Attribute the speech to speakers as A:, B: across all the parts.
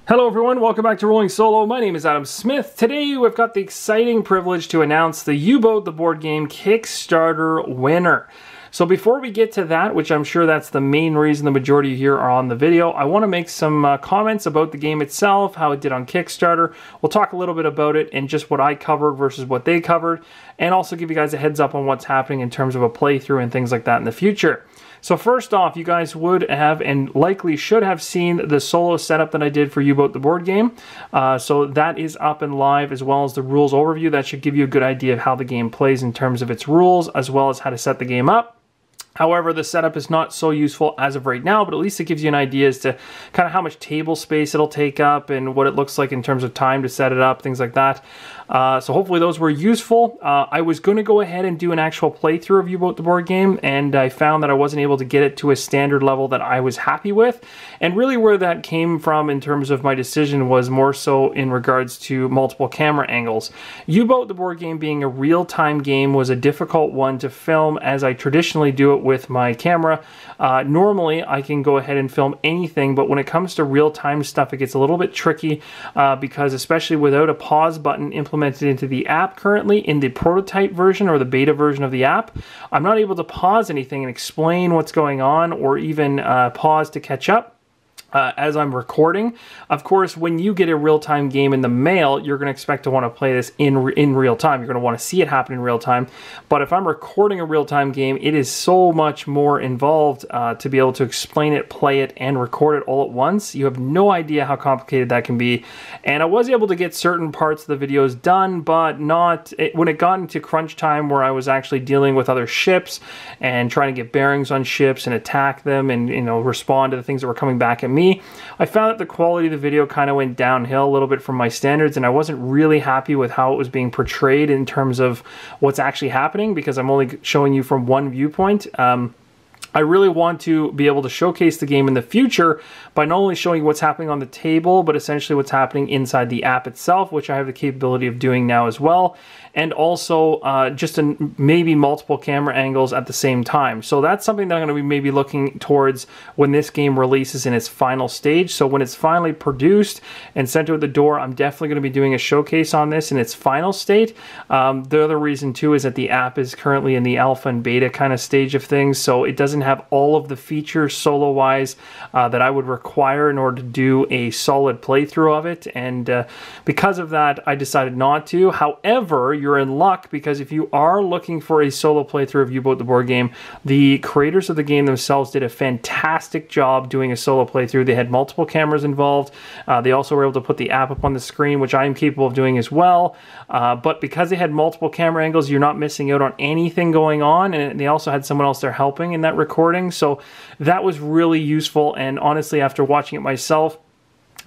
A: Hello everyone, welcome back to Rolling Solo. My name is Adam Smith. Today we've got the exciting privilege to announce the U-Boot, the board game Kickstarter winner. So before we get to that, which I'm sure that's the main reason the majority of you here are on the video, I want to make some comments about the game itself, how it did on Kickstarter. We'll talk a little bit about it and just what I covered versus what they covered, and also give you guys a heads up on what's happening in terms of a playthrough and things like that in the future. So first off, you guys would have and likely should have seen the solo setup that I did for U-Boot the board game. So that is up and live, as well as the rules overview. That should give you a good idea of how the game plays in terms of its rules, as well as how to set the game up. However, the setup is not so useful as of right now, but at least it gives you an idea as to kind of how much table space it'll take up and what it looks like in terms of time to set it up, things like that. So hopefully those were useful. I was going to go ahead and do an actual playthrough of U-Boot the board game, and I found that I wasn't able to get it to a standard level that I was happy with. And really where that came from in terms of my decision was more so in regards to multiple camera angles. U-Boot the board game being a real-time game was a difficult one to film as I traditionally do it with my camera. Normally I can go ahead and film anything, but when it comes to real-time stuff, it gets a little bit tricky because especially without a pause button implemented into the app currently in the prototype version or the beta version of the app, I'm not able to pause anything and explain what's going on or even pause to catch up as I'm recording. Of course, when you get a real-time game in the mail, you're going to expect to want to play this in real time. You're going to want to see it happen in real time. But if I'm recording a real-time game, it is so much more involved to be able to explain it, play it, and record it all at once. You have no idea how complicated that can be. And I was able to get certain parts of the videos done, but not when it got into crunch time where I was actually dealing with other ships and trying to get bearings on ships and attack them and, you know, respond to the things that were coming back at me. I found that the quality of the video kind of went downhill a little bit from my standards, and I wasn't really happy with how it was being portrayed in terms of what's actually happening, because I'm only showing you from one viewpoint. I really want to be able to showcase the game in the future by not only showing you what's happening on the table, but essentially what's happening inside the app itself, which I have the capability of doing now as well, and also just in maybe multiple camera angles at the same time. So that's something that I'm going to be maybe looking towards when this game releases in its final stage. So when it's finally produced and sent out the door, I'm definitely going to be doing a showcase on this in its final state. The other reason too is that the app is currently in the alpha and beta kind of stage of things, so it doesn't have all of the features solo-wise that I would require in order to do a solid playthrough of it, and because of that, I decided not to. However, you're in luck, because if you are looking for a solo playthrough of U-Boot the board game, the creators of the game themselves did a fantastic job doing a solo playthrough. They had multiple cameras involved. They also were able to put the app up on the screen, which I am capable of doing as well. But because they had multiple camera angles, you're not missing out on anything going on, and they also had someone else there helping in that recording, so that was really useful. And honestly, after watching it myself,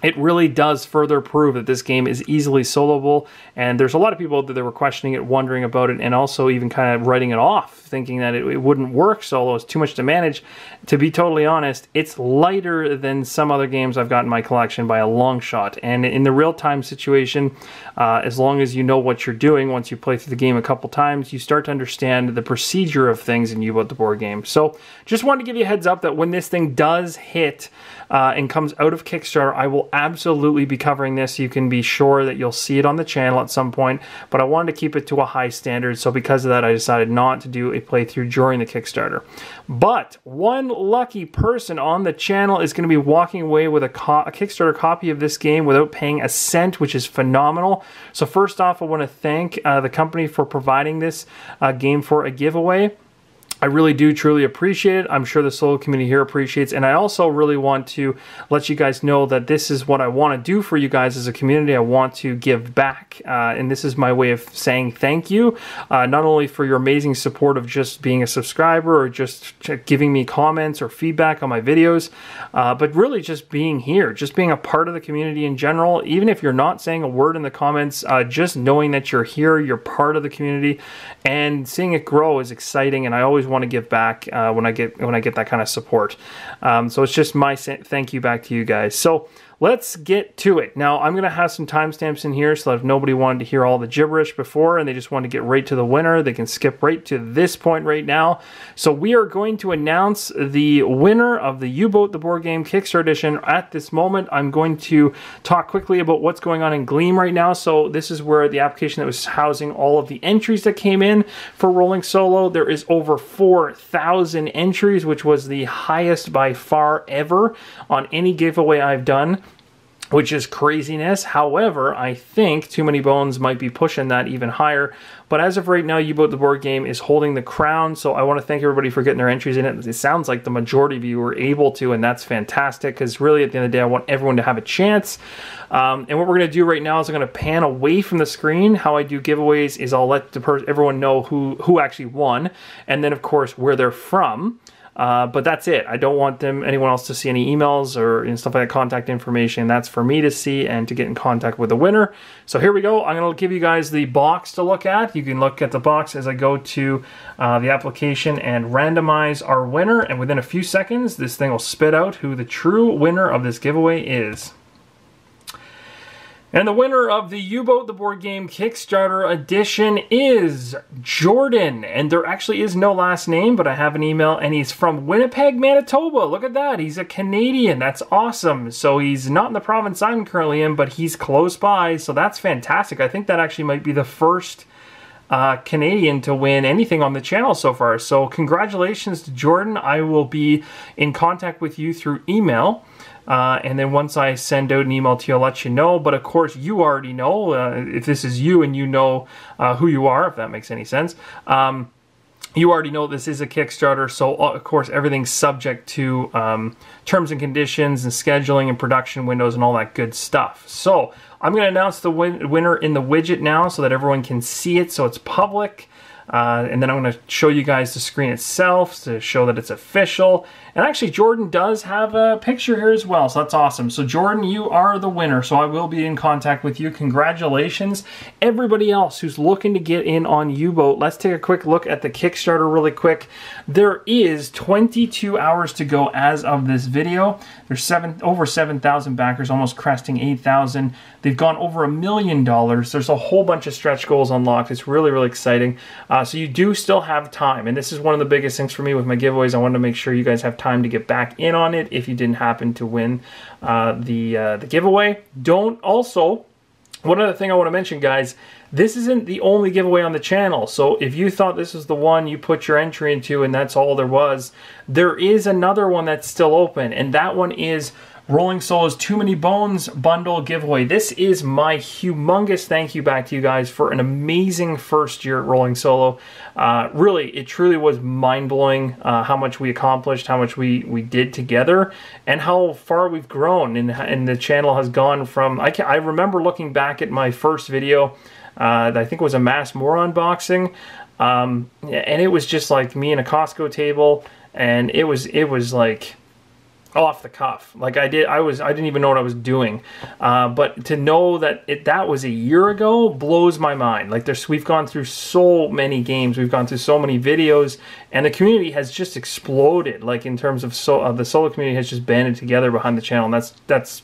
A: it really does further prove that this game is easily soloable, and there's a lot of people that were questioning it, wondering about it, and also even kind of writing it off, thinking that it wouldn't work solo, it's too much to manage. To be totally honest, it's lighter than some other games I've got in my collection by a long shot, and in the real-time situation, as long as you know what you're doing, once you play through the game a couple times, you start to understand the procedure of things in U-Boot the board game. So just wanted to give you a heads up that when this thing does hit and comes out of Kickstarter, I will absolutely be covering this. You can be sure that you'll see it on the channel at some point, but I wanted to keep it to a high standard, so because of that I decided not to do a playthrough during the Kickstarter. But one lucky person on the channel is going to be walking away with a Kickstarter copy of this game without paying a cent, which is phenomenal. So first off, I want to thank the company for providing this game for a giveaway. I really do truly appreciate it. I'm sure the solo community here appreciates, and I also really want to let you guys know that this is what I want to do for you guys as a community. I want to give back, and this is my way of saying thank you, not only for your amazing support of just being a subscriber or just giving me comments or feedback on my videos, but really just being here, just being a part of the community in general. Even if you're not saying a word in the comments, just knowing that you're here, you're part of the community, and seeing it grow is exciting, and I always want to give back when I get that kind of support. So it's just my thank you back to you guys. So let's get to it. Now, I'm going to have some timestamps in here so that if nobody wanted to hear all the gibberish before and they just want to get right to the winner, they can skip right to this point right now. So we are going to announce the winner of the U-Boat the Board Game Kickstarter edition at this moment. I'm going to talk quickly about what's going on in Gleam right now. So this is where the application that was housing all of the entries that came in for Rolling Solo. There is over 4,000 entries, which was the highest by far ever on any giveaway I've done, which is craziness. However, I think Too Many Bones might be pushing that even higher. But as of right now, U-Boat the Board Game is holding the crown. So I want to thank everybody for getting their entries in it. It sounds like the majority of you were able to, and that's fantastic, because really at the end of the day, I want everyone to have a chance. And what we're going to do right now is I'm going to pan away from the screen. How I do giveaways is I'll let everyone know who actually won, and then of course where they're from. But that's it. I don't want anyone else to see any emails or stuff like that, contact information. That's for me to see and to get in contact with the winner. So here we go. I'm going to give you guys the box to look at. You can look at the box as I go to the application and randomize our winner. And within a few seconds, this thing will spit out who the true winner of this giveaway is. And the winner of the U-Boat the Board Game Kickstarter edition is Jordan. And there actually is no last name, but I have an email, and he's from Winnipeg, Manitoba. Look at that. He's a Canadian. That's awesome. So he's not in the province I'm currently in, but he's close by. So that's fantastic. I think that actually might be the first Canadian to win anything on the channel so far. So congratulations to Jordan. I will be in contact with you through email. And then once I send out an email to you, I'll let you know. But of course, you already know, if this is you and you know who you are, if that makes any sense. You already know this is a Kickstarter, so of course everything's subject to terms and conditions and scheduling and production windows and all that good stuff. So I'm going to announce the winner in the widget now so that everyone can see it, so it's public. And then I'm going to show you guys the screen itself to show that it's official. And actually, Jordan does have a picture here as well, so that's awesome. So Jordan, you are the winner, so I will be in contact with you. Congratulations. Everybody else who's looking to get in on U-Boat, let's take a quick look at the Kickstarter really quick. There is 22 hours to go as of this video. There's over 7,000 backers, almost cresting 8,000. They've gone over $1 million. There's a whole bunch of stretch goals unlocked. It's really, really exciting. So you do still have time, and this is one of the biggest things for me with my giveaways. I wanted to make sure you guys have time to get back in on it if you didn't happen to win the giveaway. One other thing I want to mention, guys, this isn't the only giveaway on the channel. So if you thought this was the one you put your entry into and that's all there was, there is another one that's still open, and that one is Rolling Solo's Too Many Bones bundle giveaway. This is my humongous thank you back to you guys for an amazing first year at Rolling Solo. Really, it truly was mind-blowing how much we accomplished, how much we did together, and how far we've grown. And the channel has gone from, I remember looking back at my first video, that I think was a Mass More unboxing, and it was just like me and a Costco table, and it was like off the cuff. Like I didn't even know what I was doing. But to know that that was a year ago blows my mind. Like we've gone through so many games, we've gone through so many videos, and the community has just exploded. Like in terms of the solo community has just banded together behind the channel. And that's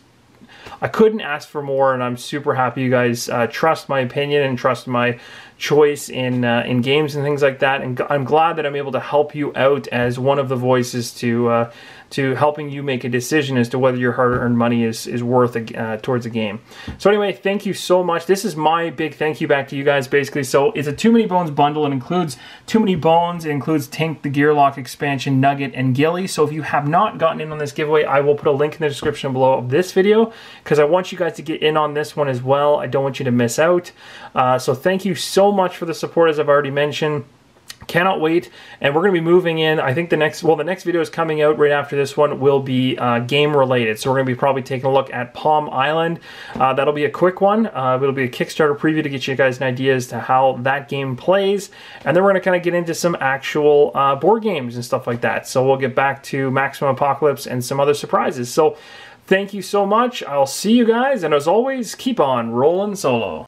A: I couldn't ask for more, and I'm super happy you guys trust my opinion and trust my choice in games and things like that. And I'm glad that I'm able to help you out as one of the voices to helping you make a decision as to whether your hard-earned money is worth towards a game. So anyway, thank you so much. This is my big thank you back to you guys, basically. So it's a Too Many Bones bundle. It includes Too Many Bones. It includes Tink, the Gearlock expansion, Nugget, and Gilly. So if you have not gotten in on this giveaway, I will put a link in the description below of this video, because I want you guys to get in on this one as well. I don't want you to miss out. So thank you so much for the support, as I've already mentioned. Cannot wait, and we're going to be moving in. I think the next video is coming out right after this one will be game related. So we're going to be probably taking a look at Palm Island. That'll be a quick one. It'll be a Kickstarter preview to get you guys an idea as to how that game plays, and then we're going to kind of get into some actual board games and stuff like that. So we'll get back to Maximum Apocalypse and some other surprises. So thank you so much. I'll see you guys, and as always, keep on rolling solo.